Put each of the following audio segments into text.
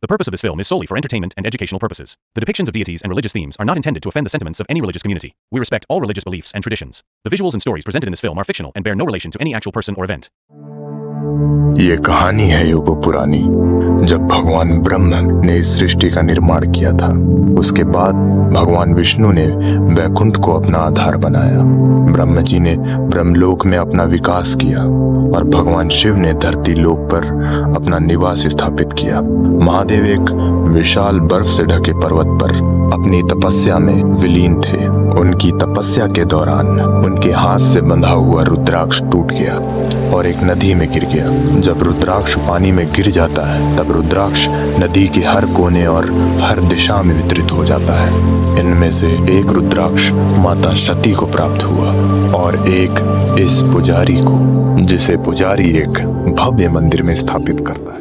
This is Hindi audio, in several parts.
The purpose of this film is solely for entertainment and educational purposes. The depictions of deities and religious themes are not intended to offend the sentiments of any religious community. We respect all religious beliefs and traditions. The visuals and stories presented in this film are fictional and bear no relation to any actual person or event. ये कहानी है युगों पुरानी, जब भगवान ब्रह्मा ने इस सृष्टि का निर्माण किया था। उसके बाद भगवान विष्णु ने वैकुंठ को अपना आधार बनाया। ब्रह्मा जी ने ब्रह्मलोक में अपना विकास किया और भगवान शिव ने धरती लोक पर अपना निवास स्थापित किया। महादेव एक विशाल बर्फ से ढके पर्वत पर अपनी तपस्या में विलीन थे। उनकी तपस्या के दौरान उनके हाथ से बंधा हुआ रुद्राक्ष टूट गया और एक नदी में गिर गया। जब रुद्राक्ष पानी में गिर जाता है तब रुद्राक्ष नदी के हर कोने और हर दिशा में वितरित हो जाता है। इनमें से एक रुद्राक्ष माता सती को प्राप्त हुआ और एक इस पुजारी को, जिसे पुजारी एक भव्य मंदिर में स्थापित करता है।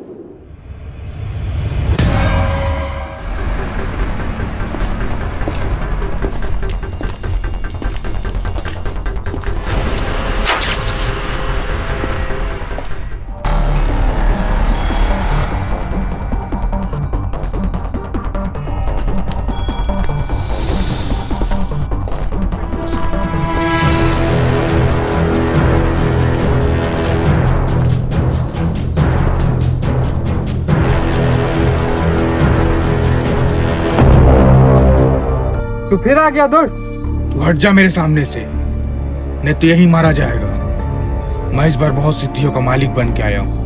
तू फिर आ गया दोस्त। तू हट जा मेरे सामने से, नहीं तो यही मारा जाएगा। मैं इस बार बहुत सिद्धियों का मालिक बन के आया हूँ।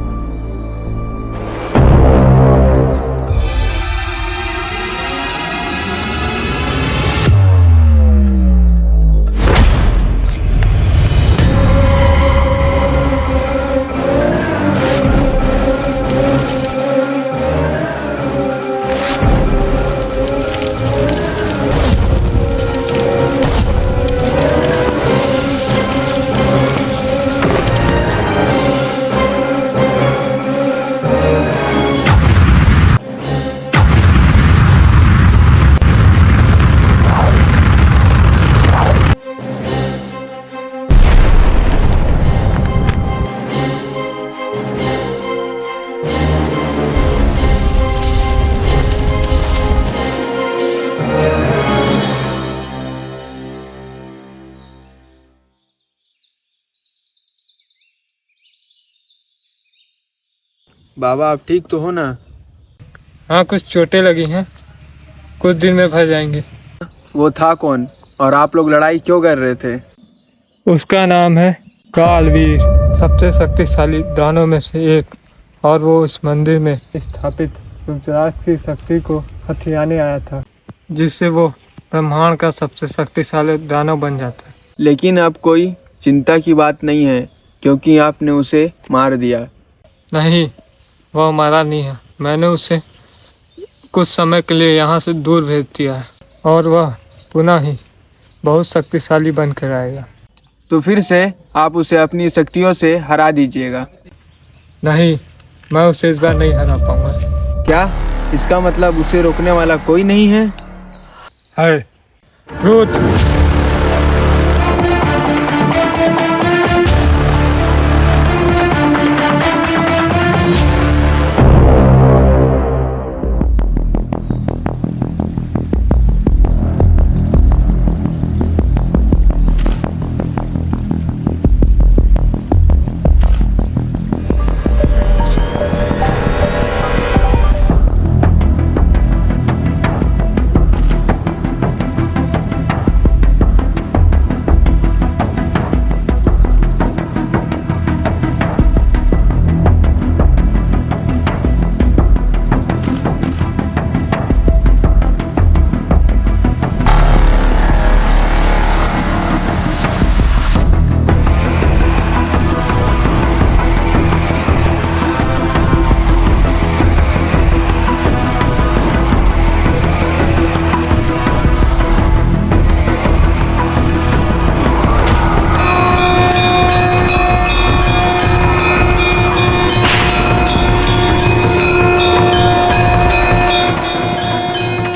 बाबा आप ठीक तो हो ना? हाँ, कुछ चोटें लगी हैं, कुछ दिन में भर जाएंगे। वो था कौन और आप लोग लड़ाई क्यों कर रहे थे? उसका नाम है कालवीर, सबसे शक्तिशाली दानों में से एक, और वो उस मंदिर में स्थापित रुद्राक्ष की शक्ति को हथियाने आया था, जिससे वो ब्रह्मांड का सबसे शक्तिशाली दानव बन जाता है। लेकिन अब कोई चिंता की बात नहीं है, क्योंकि आपने उसे मार दिया। नहीं, वह मारा नहीं है। मैंने उसे कुछ समय के लिए यहाँ से दूर भेज दिया है और वह पुनः ही बहुत शक्तिशाली बनकर आएगा। तो फिर से आप उसे अपनी शक्तियों से हरा दीजिएगा। नहीं, मैं उसे इस बार नहीं हरा पाऊंगा। क्या इसका मतलब उसे रोकने वाला कोई नहीं है? है रुद्र।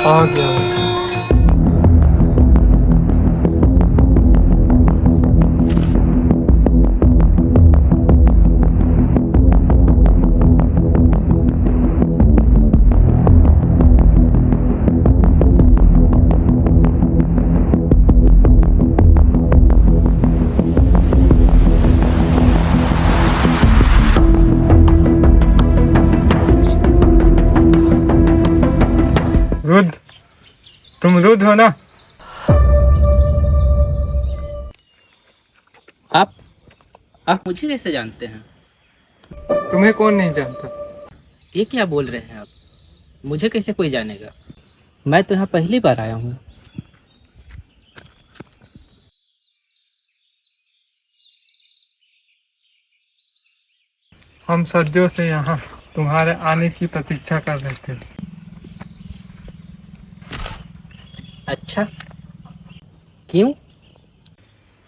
आ गया। तुम रुद्र हो ना? आप मुझे कैसे जानते हैं? तुम्हें कौन नहीं जानता? ये क्या बोल रहे हैं आप? मुझे कैसे कोई जानेगा? मैं तो यहाँ पहली बार आया हूँ। हम सदियों से यहाँ तुम्हारे आने की प्रतीक्षा कर रहे थे। अच्छा, क्यों?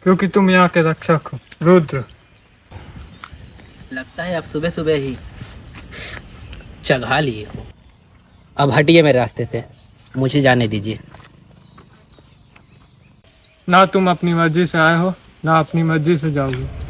क्योंकि तुम यहाँ के रक्षक हो, रुद्र। लगता है आप सुबह सुबह ही चघा लिए हो। अब हटिए मेरे रास्ते से, मुझे जाने दीजिए। ना तुम अपनी मर्जी से आए हो, ना अपनी मर्जी से जाओगे।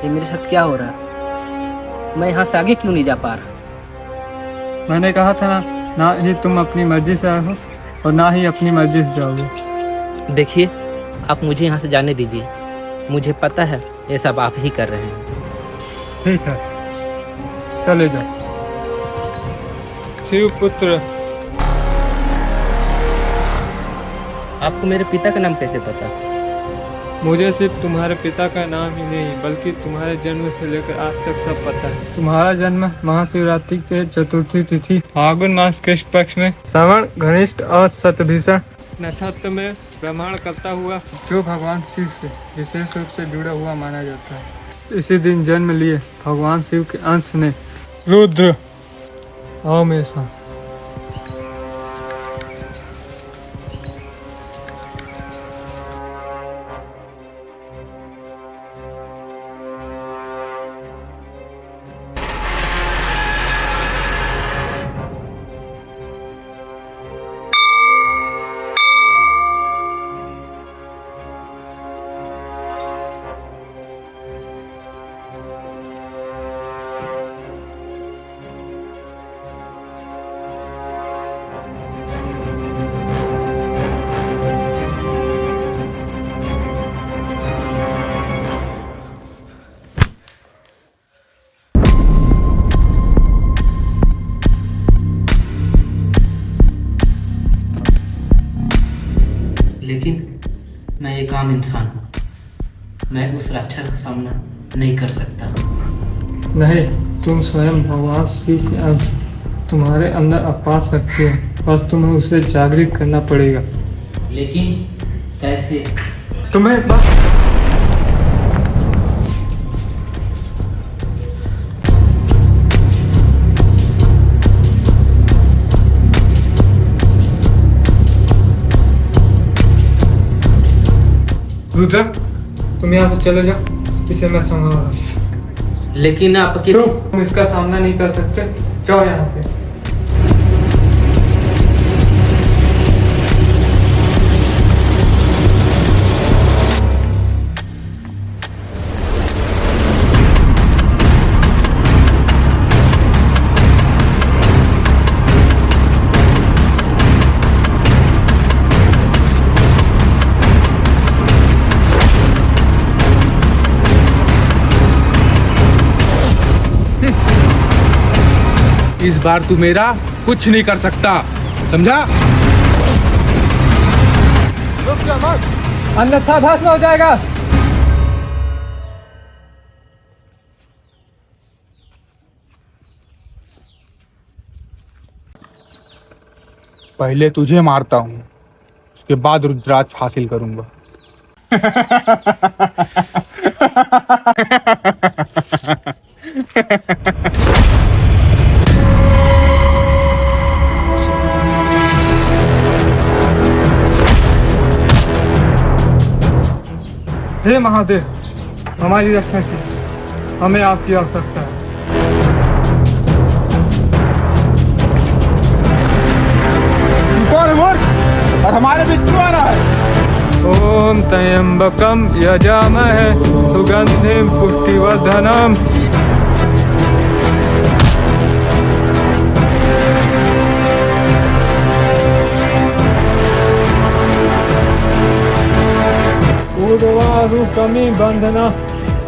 ये मेरे साथ क्या हो रहा है? मैं यहाँ से आगे क्यों नहीं जा पा रहा? मैंने कहा था ना, ना ही तुम अपनी मर्जी से आए हो और ना ही अपनी मर्जी से जाओगे। देखिए, आप मुझे यहाँ से जाने दीजिए। मुझे पता है ये सब आप ही कर रहे हैं। ठीक है, चले जाओ। शिवपुत्र, आपको मेरे पिता का नाम कैसे पता? मुझे सिर्फ तुम्हारे पिता का नाम ही नहीं बल्कि तुम्हारे जन्म से लेकर आज तक सब पता है। तुम्हारा जन्म महाशिवरात्रि के चतुर्थी तिथि फागुन मास कृष्ण पक्ष में श्रवण घनिष्ठ और शतभिषण नक्षत्र में भ्रमण करता हुआ, जो भगवान शिव से विशेष रूप से जुड़ा हुआ माना जाता है। इसी दिन जन्म लिए भगवान शिव के अंश ने रुद्र आओ मेरे साथ। लेकिन मैं एक आम इंसान हूँ। मैं उस राक्षस का सामना नहीं कर सकता। नहीं, तुम स्वयं भगवान शिव के अंश, तुम्हारे अंदर अपार शक्ति है, बस तुम्हें उसे जागृत करना पड़ेगा। लेकिन कैसे? तुम्हें बस रुद्र, तुम यहाँ से चले जाओ, इसे मैं संभाल रहा हूँ। लेकिन आप अकेले तुम इसका सामना नहीं कर सकते, जाओ यहाँ से। इस बार तू मेरा कुछ नहीं कर सकता, समझा? रुक जा मत, अन्यथा भस्म हो जाएगा। पहले तुझे मारता हूँ, उसके बाद रुद्राक्ष हासिल करूंगा। हे महादेव, हमारी रक्षा कीजिए, हमें आपकी आवश्यकता है। कौन है मूर्ख और हमारे बीच क्यों आ रहा है? ओम त्र्यंबकम यजामहे सुगंधिम पुष्टिवर्धनम। उर्वारुकमी बंधना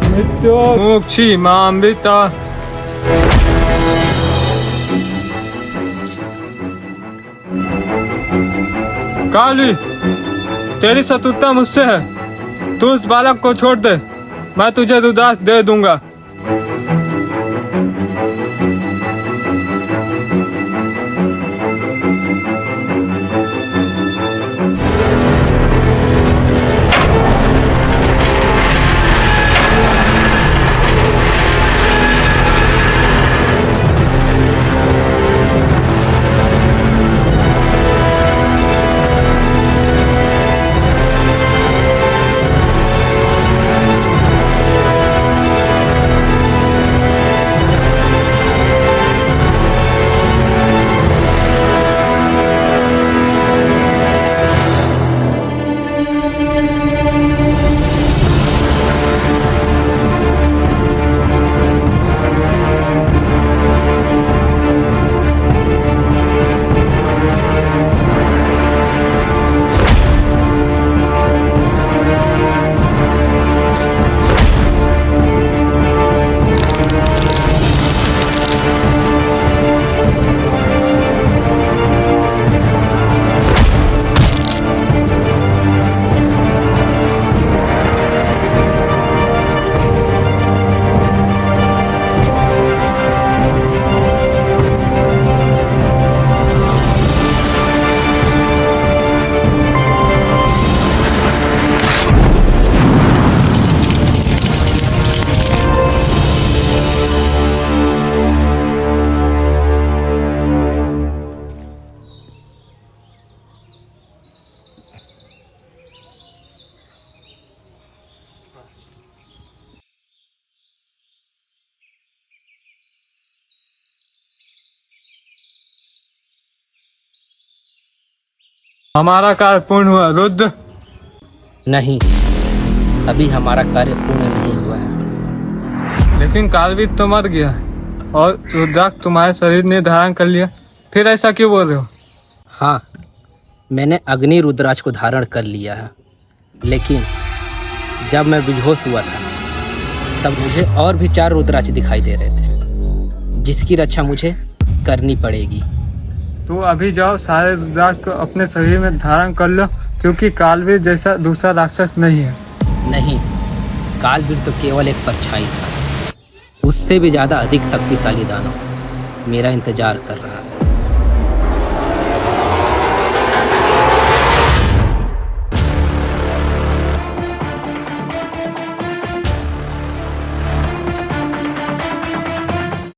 मृत्यो मोक्षी मामृता। काली, तेरी शत्रुता मुझसे है, तू उस बालक को छोड़ दे, मैं तुझे रुद्राक्ष दे दूंगा। हमारा कार्य पूर्ण हुआ रुद्र। नहीं, अभी हमारा कार्य पूर्ण नहीं हुआ है। लेकिन कालवीर तो मर गया है और रुद्राक्ष तुम्हारे शरीर ने धारण कर लिया, फिर ऐसा क्यों बोल रहे हो? हाँ, मैंने अग्नि रुद्राक्ष को धारण कर लिया है, लेकिन जब मैं बेहोश हुआ था तब मुझे और भी 4 रुद्राक्ष दिखाई दे रहे थे, जिसकी रक्षा मुझे करनी पड़ेगी। तो अभी जाओ, सारे रुद्राक्ष को अपने शरीर में धारण कर लो, क्योंकि कालवीर जैसा दूसरा राक्षस नहीं है। नहीं, कालवीर तो केवल एक परछाई था, उससे भी ज़्यादा अधिक शक्तिशाली दानव मेरा इंतजार कर रहा है।